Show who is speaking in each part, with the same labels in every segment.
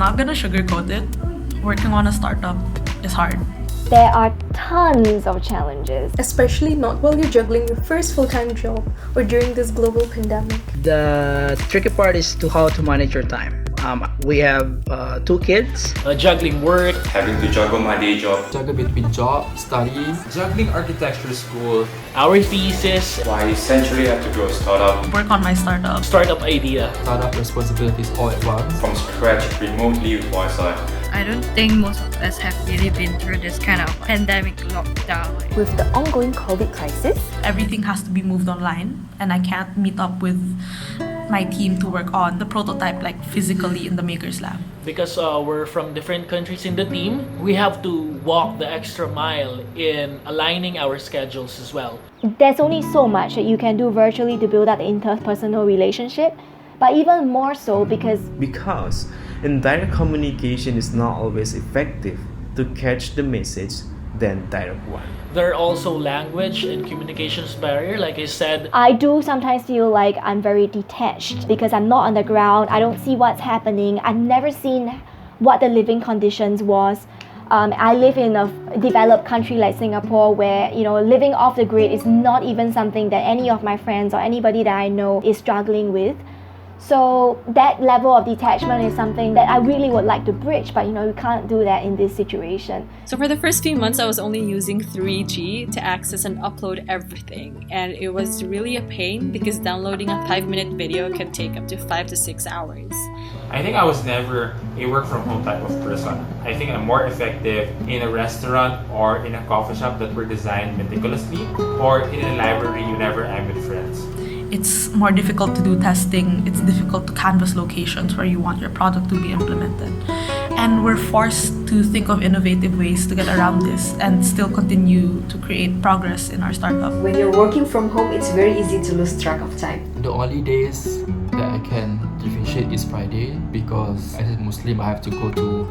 Speaker 1: not gonna sugarcoat it. Working on a startup is hard.
Speaker 2: There are tons of challenges.
Speaker 3: Especially not while you're juggling your first full-time job or during this global pandemic.
Speaker 4: The tricky part is how to manage your time. We have 2 kids.
Speaker 5: Juggling work,
Speaker 6: having to juggle my day job,
Speaker 7: juggle between job, study, juggling architecture school,
Speaker 5: our thesis,
Speaker 6: why I essentially have to do a startup,
Speaker 1: Work on my startup.
Speaker 5: startup idea.
Speaker 7: startup responsibilities all at once.
Speaker 6: from scratch remotely with YSI.
Speaker 8: I don't think most of us have really been through this kind of pandemic lockdown.
Speaker 2: With the ongoing COVID crisis,
Speaker 1: Everything has to be moved online, and I can't meet up with my team to work on the prototype like physically in the Makers Lab.
Speaker 5: Because we're from different countries in the team, we have to walk the extra mile in aligning our schedules as well.
Speaker 2: there's only so much that you can do virtually to build up the interpersonal relationship, but even more so because
Speaker 9: indirect communication is not always effective to catch the message than direct one.
Speaker 5: There are also language and communications barrier, like I said.
Speaker 2: I do sometimes feel like I'm very detached because I'm not on the ground. I don't see what's happening. I've never seen what the living conditions was. I live in a developed country like Singapore where, living off the grid is not even something that any of my friends or anybody that I know is struggling with. So that level of detachment is something that I really would like to bridge, but you can't do that in this situation.
Speaker 10: So for the first few months, I was only using 3G to access and upload everything. And it was really a pain because downloading a 5-minute video can take up to 5 to 6 hours.
Speaker 11: I think I was never a work from home type of person. I think I'm more effective in a restaurant or in a coffee shop that were designed meticulously, or in a library whenever I'm with friends.
Speaker 1: It's more difficult to do testing. It's difficult to canvas locations where you want your product to be implemented. And we're forced to think of innovative ways to get around this and still continue to create progress in our startup.
Speaker 12: When you're working from home, it's very easy to lose track of time.
Speaker 7: The only days that I can differentiate is Friday because as a Muslim I have to go to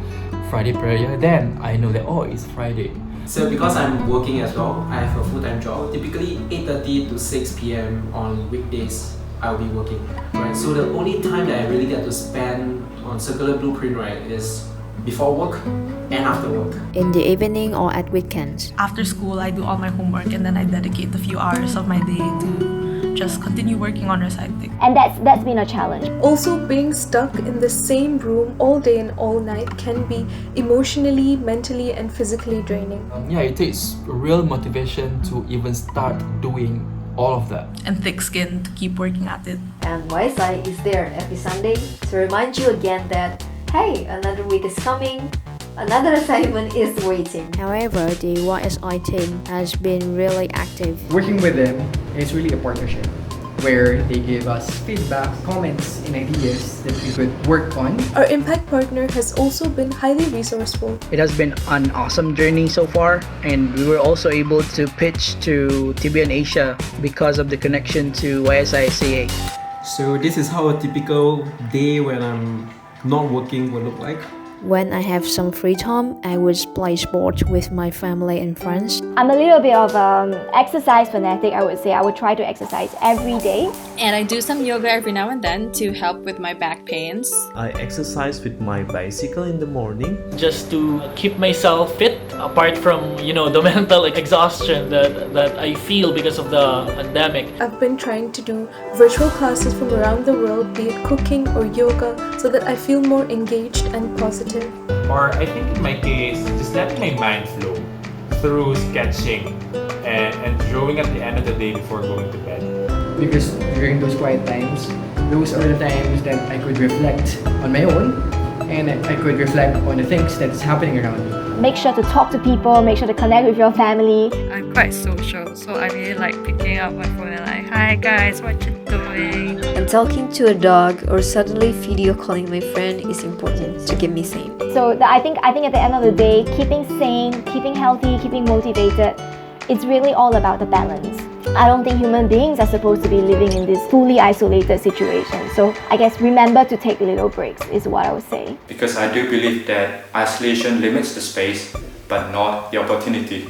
Speaker 7: Friday prayer. Then I know that it's Friday.
Speaker 13: So because I'm working as well, I have a full-time job. Typically 8:30 to 6 p.m. on weekdays I'll be working. Right. So the only time that I really get to spend on Circular Blueprint, right, is before work and after work.
Speaker 14: In the evening or at weekends.
Speaker 1: After school, I do all my homework and then I dedicate a few hours of my day to just continue working on Recycling.
Speaker 2: And that's been a challenge.
Speaker 3: Also, being stuck in the same room all day and all night can be emotionally, mentally, and physically draining.
Speaker 7: It takes real motivation to even start doing all of that.
Speaker 1: And thick skin to keep working at it.
Speaker 12: And YSI is there every Sunday to remind you again that, hey, another week is coming, another assignment is waiting.
Speaker 14: However, the YSI team has been really active.
Speaker 15: Working with them is really a partnership where they give us feedback, comments, and ideas that we could work on.
Speaker 3: Our impact partner has also been highly resourceful.
Speaker 4: It has been an awesome journey so far, and we were also able to pitch to TBN Asia because of the connection to YSI-CA.
Speaker 16: So this is how a typical day when I'm not working will look like.
Speaker 14: When I have some free time, I would play sports with my family and friends.
Speaker 2: I'm a little bit of an exercise fanatic, I would say. I would try to exercise every day.
Speaker 10: And I do some yoga every now and then to help with my back pains.
Speaker 9: I exercise with my bicycle in the morning.
Speaker 5: Just to keep myself fit, apart from, the mental exhaustion that I feel because of the pandemic.
Speaker 3: I've been trying to do virtual classes from around the world, be it cooking or yoga, so that I feel more engaged and positive.
Speaker 11: Or I think in my case, just letting my mind flow through sketching and drawing at the end of the day before going to bed.
Speaker 15: Because during those quiet times, those are the times that I could reflect on my own and I could reflect on the things that's happening around me.
Speaker 2: Make sure to talk to people, make sure to connect with your family.
Speaker 8: I'm quite social, so I really like picking up my phone and like, hi guys, what you doing?
Speaker 12: And talking to a dog or suddenly video calling my friend is important to keep me sane.
Speaker 2: So I think at the end of the day, keeping sane, keeping healthy, keeping motivated, it's really all about the balance. I don't think human beings are supposed to be living in this fully isolated situation. So I guess remember to take little breaks is what I would say.
Speaker 6: Because I do believe that isolation limits the space, but not the opportunity.